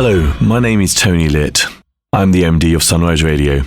Hello, my name is Tony Litt. I'm the MD of Sunrise Radio,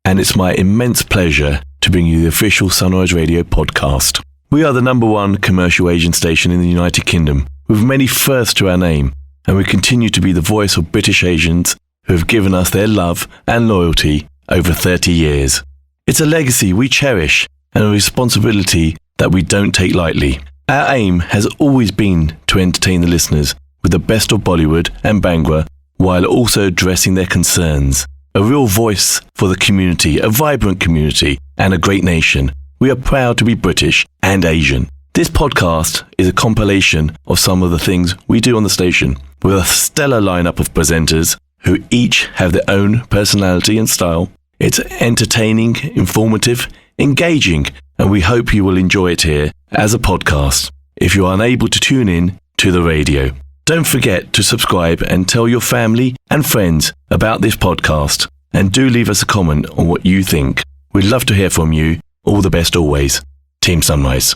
and it's my immense pleasure to bring you the official Sunrise Radio podcast. We are the #1 commercial Asian station in the United Kingdom, with many firsts to our name, and we continue to be the voice of British Asians who have given us their love and loyalty over 30 years. It's a legacy we cherish and a responsibility that we don't take lightly. Our aim has always been to entertain the listeners with the best of Bollywood and Bhangra, while also addressing their concerns. A real voice for the community, a vibrant community, and a great nation. We are proud to be British and Asian. This podcast is a compilation of some of the things we do on the station, with a stellar lineup of presenters who each have their own personality and style. It's entertaining, informative, engaging, and we hope you will enjoy it here as a podcast if you are unable to tune in to the radio. Don't forget to subscribe and tell your family and friends about this podcast. And do leave us a comment on what you think. We'd love to hear from you. All the best always. Team Sunrise.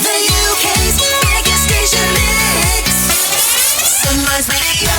The UK's biggest station mix. Sunrise Radio.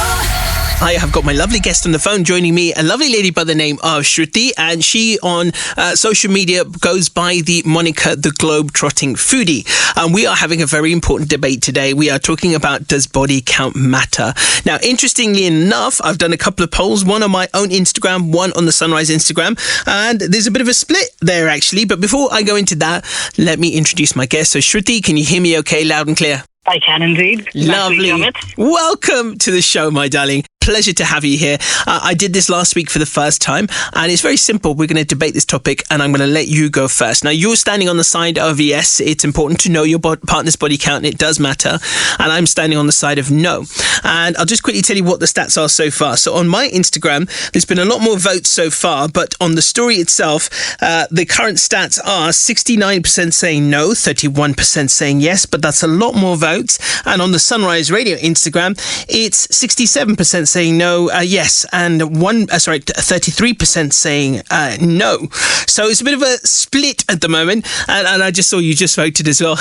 I have got my lovely guest on the phone joining me, a lovely lady by the name of Shruti, and she on social media goes by the moniker The Globe-Trotting Foodie. And we are having a very important debate today. We are talking about, does body count matter? Now, interestingly enough, I've done a couple of polls, one on my own Instagram, one on the Sunrise Instagram, and there's a bit of a split there actually. But before I go into that, let me introduce my guest. So Shruti, can you hear me okay, loud and clear? I can indeed. Lovely. Nice to meet you, Amit. Welcome to the show, my darling. Pleasure to have you here. I did this last week for the first time, and it's very simple. We're going to debate this topic, and I'm going to let you go first. Now, you're standing on the side of yes, it's important to know your partner's body count, and it does matter. And I'm standing on the side of no. And I'll just quickly tell you what the stats are so far. So on my Instagram, there's been a lot more votes so far, but on the story itself, the current stats are 69% saying no, 31% saying yes, but that's a lot more votes. And on the Sunrise Radio Instagram, it's 67% saying no, yes, and 33% saying no. So it's a bit of a split at the moment, and I just saw you just voted as well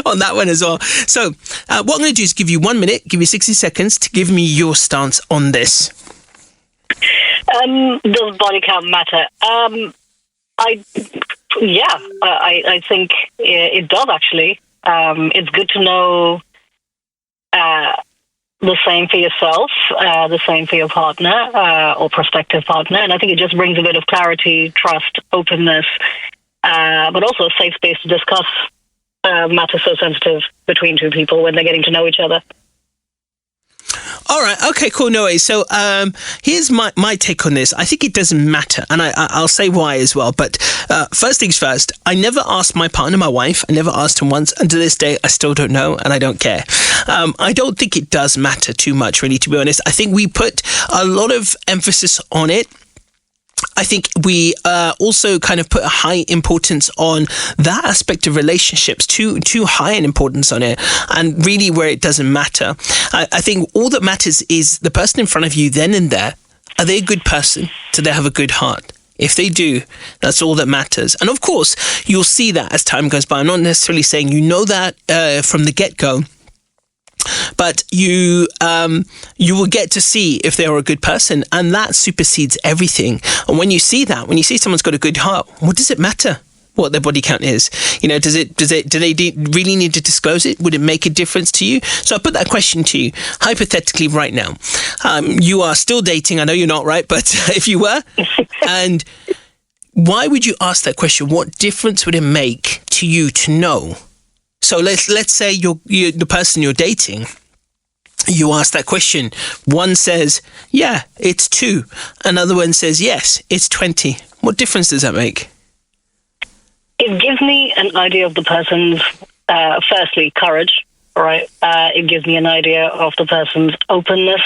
on that one as well. So what I'm going to do is give you 1 minute, give you 60 seconds to give me your stance on this. Does body count matter? I think it does actually. It's good to know the same for yourself, the same for your partner or prospective partner. And I think it just brings a bit of clarity, trust, openness, but also a safe space to discuss matters so sensitive between two people when they're getting to know each other. All right. Okay, cool. No worries. So here's my take on this. I think it doesn't matter. And I'll say why as well. But first things first, I never asked my partner, my wife, I never asked him once. And to this day, I still don't know and I don't care. I don't think it does matter too much, really, to be honest. I think we put a lot of emphasis on it. I think we also kind of put a high importance on that aspect of relationships, too high an importance on it, and really where it doesn't matter. I think all that matters is the person in front of you then and there. Are they a good person? Do they have a good heart? If they do, that's all that matters. And of course, you'll see that as time goes by. I'm not necessarily saying you know that from the get-go, but you will get to see if they are a good person, and that supersedes everything. And when you see that, when you see someone's got a good heart, what does it matter what their body count is? You know, do they really need to disclose it? Would it make a difference to you? So I put that question to you hypothetically right now. You are still dating. I know you're not, right? But if you were, and why would you ask that question? What difference would it make to you to know? So let's say you're the person you're dating, you ask that question. One says, yeah, it's 2. Another one says, yes, it's 20. What difference does that make? It gives me an idea of the person's, firstly, courage, right? It gives me an idea of the person's openness,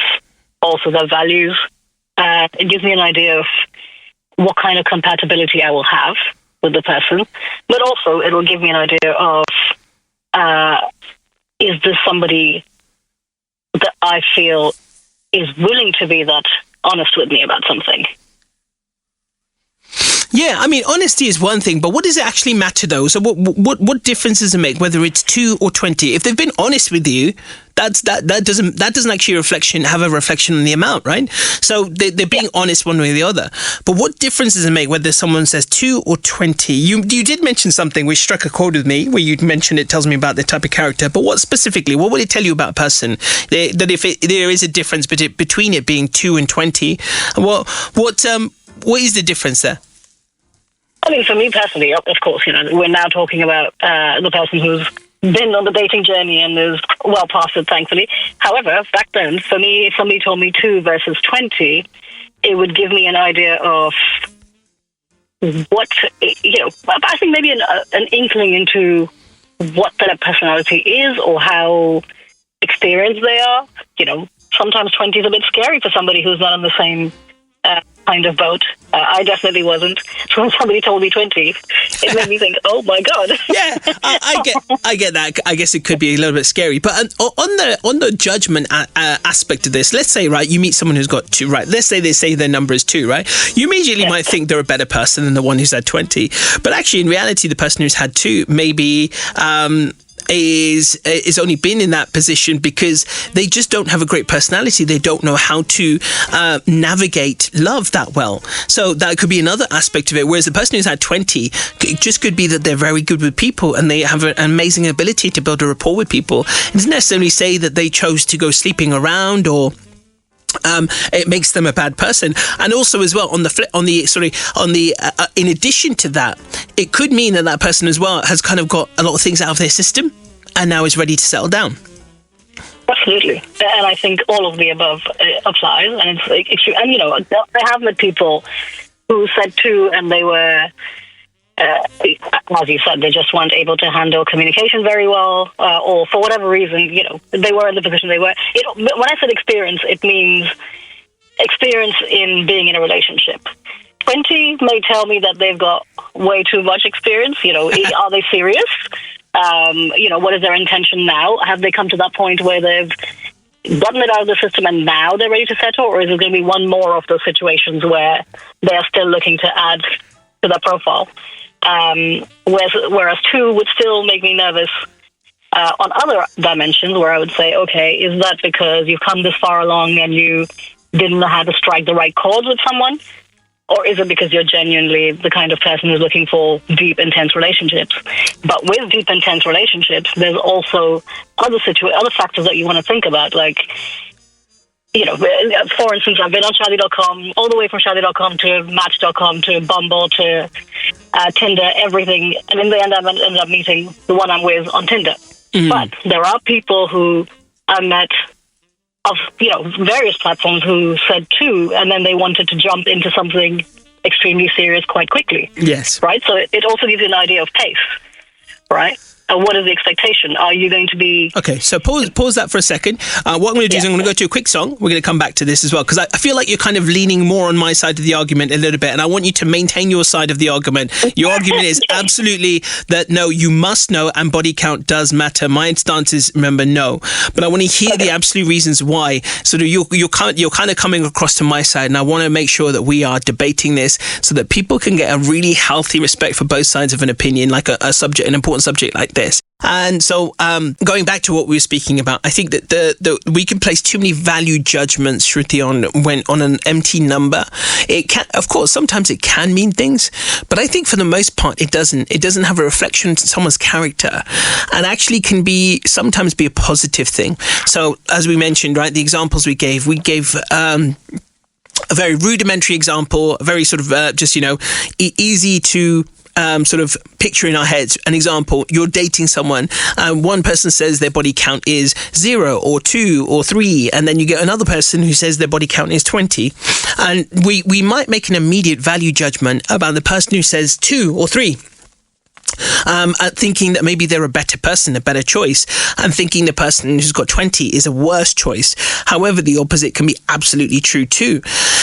also their values. It gives me an idea of what kind of compatibility I will have with the person. But also, it will give me an idea of, is this somebody that I feel is willing to be that honest with me about something? Yeah, I mean, honesty is one thing, but what does it actually matter though? So what difference does it make whether it's 2 or 20? If they've been honest with you, that doesn't actually have a reflection on the amount, right? So they're being honest one way or the other. But what difference does it make whether someone says 2 or 20? You did mention something which struck a chord with me, where you mentioned it tells me about the type of character. But what specifically? What would it tell you about a person? That if there is a difference between it being 2 and 20, what is the difference there? I mean, for me personally, of course, we're now talking about the person who's been on the dating journey and is well past it, thankfully. However, back then, for me, if somebody told me 2 versus 20, it would give me an idea of what, I think maybe an inkling into what their personality is or how experienced they are. Sometimes 20 is a bit scary for somebody who's not on the same kind of boat. I definitely wasn't. So when somebody told me 20, it made me think, oh my God. Yeah, I get that. I guess it could be a little bit scary. But on the judgment aspect of this, let's say, right, you meet someone who's got 2, right? Let's say they say their number is 2, right? You immediately might think they're a better person than the one who's had 20. But actually, in reality, the person who's had 2 maybe is only been in that position because they just don't have a great personality. They don't know how to navigate love that well. So that could be another aspect of it. Whereas the person who's had 20, it just could be that they're very good with people and they have an amazing ability to build a rapport with people. It doesn't necessarily say that they chose to go sleeping around or it makes them a bad person. And also as well, in addition to that, it could mean that person as well has kind of got a lot of things out of their system and now is ready to settle down. Absolutely. And I think all of the above applies. And it's and I have met people who said 2 and they were, as you said, they just weren't able to handle communication very well, or for whatever reason, they were in the position they were. When I said experience, it means experience in being in a relationship. 20 may tell me that they've got way too much experience. Are they serious? What is their intention now? Have they come to that point where they've gotten it out of the system and now they're ready to settle? Or is it going to be one more of those situations where they're still looking to add to their profile? Whereas 2 would still make me nervous on other dimensions where I would say, okay, is that because you've come this far along and you didn't know how to strike the right chords with someone? Or is it because you're genuinely the kind of person who's looking for deep, intense relationships? But with deep, intense relationships, there's also other factors that you want to think about. Like, for instance, I've been on Shadi.com, all the way from Shadi.com to Match.com to Bumble to Tinder, everything. And in the end, I ended up meeting the one I'm with on Tinder. Mm. But there are people who I met of various platforms who said 2 and then they wanted to jump into something extremely serious quite quickly. Yes. Right? So it also gives you an idea of pace, right? And what is the expectation? Are you going to be... Okay, so pause that for a second. What I'm going to do is I'm going to go to a quick song. We're going to come back to this as well, because I feel like you're kind of leaning more on my side of the argument a little bit, and I want you to maintain your side of the argument. Your argument is absolutely that, no, you must know, and body count does matter. My stance is, remember, no. But I want to hear the absolute reasons why. So you're kind of coming across to my side, and I want to make sure that we are debating this so that people can get a really healthy respect for both sides of an opinion, like an important subject like this. And so going back to what we were speaking about, I think that we can place too many value judgments, Shruti, on an empty number. It can, of course, sometimes it can mean things, but I think for the most part it doesn't. It doesn't have a reflection on someone's character, and actually can sometimes be a positive thing. So as we mentioned, right, the examples we gave a very rudimentary example, a very sort of easy to sort of picture in our heads. An example, you're dating someone and one person says their body count is 0 or 2 or 3, and then you get another person who says their body count is 20, and we might make an immediate value judgment about the person who says 2 or 3. Thinking that maybe they're a better person, a better choice, and thinking the person who's got 20 is a worse choice. However, the opposite can be absolutely true too.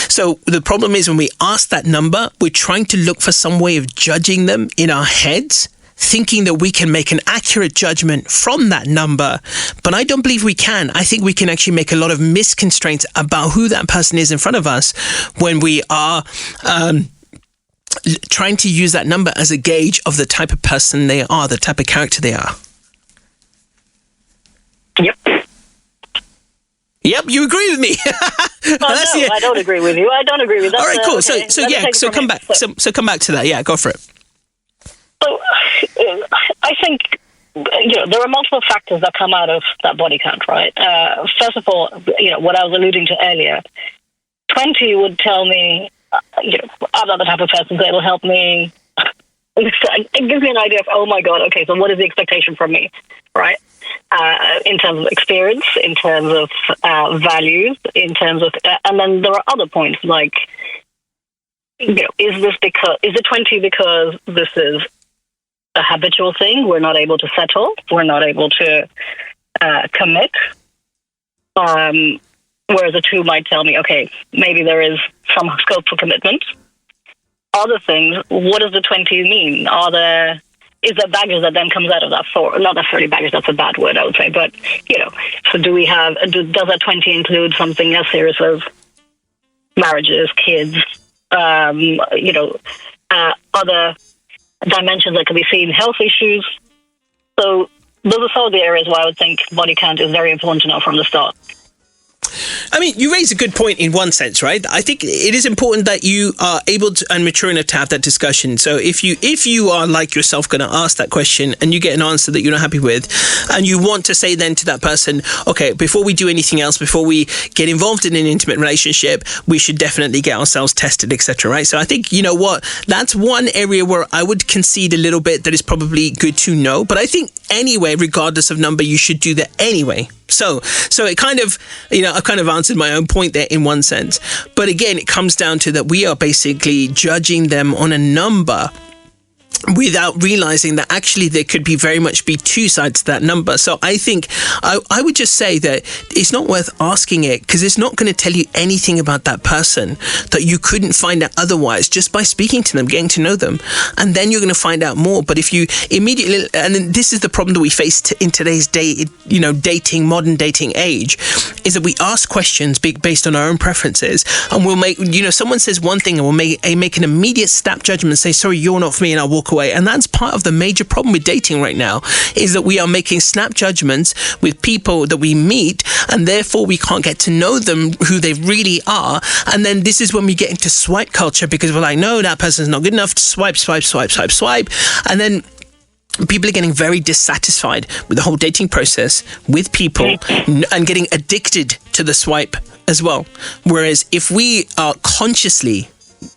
So the problem is when we ask that number, we're trying to look for some way of judging them in our heads, thinking that we can make an accurate judgment from that number. But I don't believe we can. I think we can actually make a lot of misconstraints about who that person is in front of us when we are trying to use that number as a gauge of the type of person they are, the type of character they are. Yep. Yep, you agree with me. No, I don't agree with you. I don't agree with that. All right, cool. Okay, So come back. So come back to that. Yeah, go for it. So I think there are multiple factors that come out of that body count, right? First of all, what I was alluding to earlier, 20 would tell me, I'm not the type of person that will help me. It gives me an idea of, oh my God, okay, so what is the expectation from me, right? In terms of experience, in terms of values, in terms of, and then there are other points like, is it 20 because this is a habitual thing? We're not able to settle. We're not able to commit. Whereas a 2 might tell me, okay, maybe there is some scope for commitment. Other things, what does the 20 mean? Is there baggage that then comes out of that 4? Not necessarily baggage, that's a bad word, I would say. But, so does that 20 include something as serious as marriages, kids, other dimensions that can be seen, health issues? So those are some of the areas where I would think body count is very important to know from the start. I mean, you raise a good point in one sense, right? I think it is important that you are able to and mature enough to have that discussion. So if you are like yourself going to ask that question and you get an answer that you're not happy with, and you want to say then to that person, okay, before we do anything else, before we get involved in an intimate relationship, we should definitely get ourselves tested, etc. Right? So I think, that's one area where I would concede a little bit that is probably good to know. But I think anyway, regardless of number, you should do that anyway. So it kind of, I've kind of answered my own point there in one sense. But again, it comes down to that we are basically judging them on a number without realizing that actually there could be very much be two sides to that number. So I think I would just say that it's not worth asking it because it's not going to tell you anything about that person that you couldn't find out otherwise just by speaking to them, getting to know them. And then you're going to find out more. But if you immediately, and this is the problem that we face in today's day, dating, modern dating age, is that we ask questions based on our own preferences, and we'll make, someone says one thing and we'll make an immediate snap judgment and say, sorry, you're not for me, and I'll walk away. And that's part of the major problem with dating right now, is that we are making snap judgments with people that we meet, and therefore we can't get to know them, who they really are. And then this is when we get into swipe culture, because we're like, no, that person's not good enough. Swipe. And then people are getting very dissatisfied with the whole dating process with people and getting addicted to the swipe as well. Whereas if we are consciously,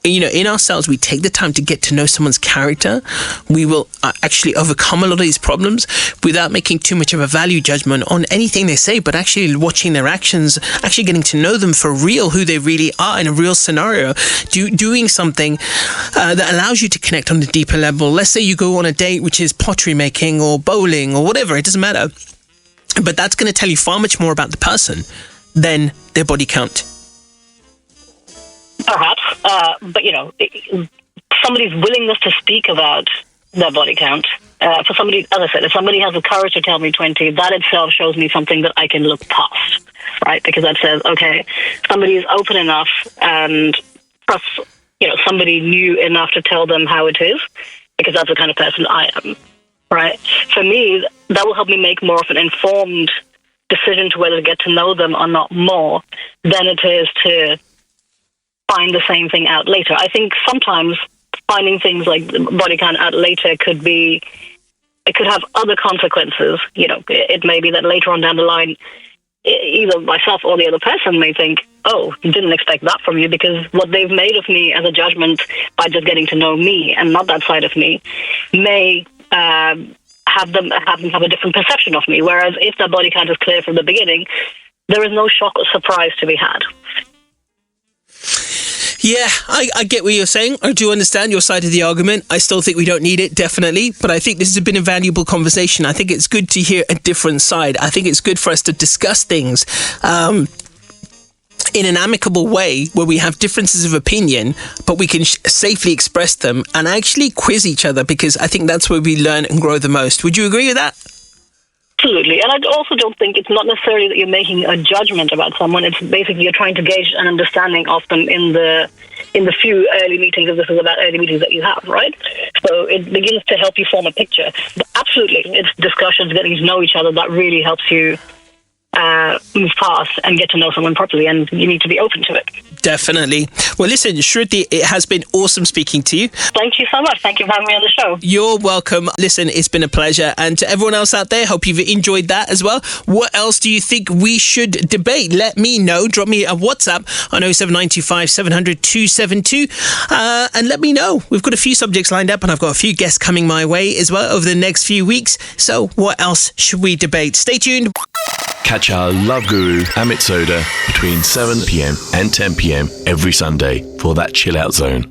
in ourselves, we take the time to get to know someone's character, we will actually overcome a lot of these problems without making too much of a value judgment on anything they say, but actually watching their actions, actually getting to know them for real, who they really are in a real scenario, doing something that allows you to connect on a deeper level. Let's say you go on a date which is pottery making or bowling or whatever, it doesn't matter. But that's going to tell you far much more about the person than their body count. Perhaps, but somebody's willingness to speak about their body count. For somebody, as I said, if somebody has the courage to tell me 20, that itself shows me something that I can look past, right? Because that says, okay, somebody is open enough, and plus, somebody knew enough to tell them how it is, because that's the kind of person I am, right? For me, that will help me make more of an informed decision to whether to get to know them or not more than it is to find the same thing out later. I think sometimes finding things like body count out later it could have other consequences. It may be that later on down the line, either myself or the other person may think, oh, you didn't expect that from you, because what they've made of me as a judgment by just getting to know me and not that side of me may have them have a different perception of me. Whereas if the body count is clear from the beginning, there is no shock or surprise to be had. Yeah, I get what you're saying. I do understand your side of the argument. I still think we don't need it, definitely. But I think this has been a valuable conversation. I think it's good to hear a different side. I think it's good for us to discuss things in an amicable way where we have differences of opinion, but we can safely express them and actually quiz each other, because I think that's where we learn and grow the most. Would you agree with that? Absolutely. And I also don't think it's not necessarily that you're making a judgment about someone. It's basically you're trying to gauge an understanding of them in the few early meetings, if this is about early meetings that you have, right? So it begins to help you form a picture. But absolutely, it's discussions, getting to know each other that really helps you move past and get to know someone properly, and you need to be open to it. Definitely. Well, listen, Shruti, it has been awesome speaking to you. Thank you so much. Thank you for having me on the show. You're welcome. Listen, it's been a pleasure. And to everyone else out there, hope you've enjoyed that as well. What else do you think we should debate? Let me know. Drop me a WhatsApp on 07925 700 272 and let me know. We've got a few subjects lined up and I've got a few guests coming my way as well over the next few weeks. So what else should we debate? Stay tuned. Catch our love guru Amit Sodha between 7 p.m. and 10 p.m. every Sunday for that chill out zone.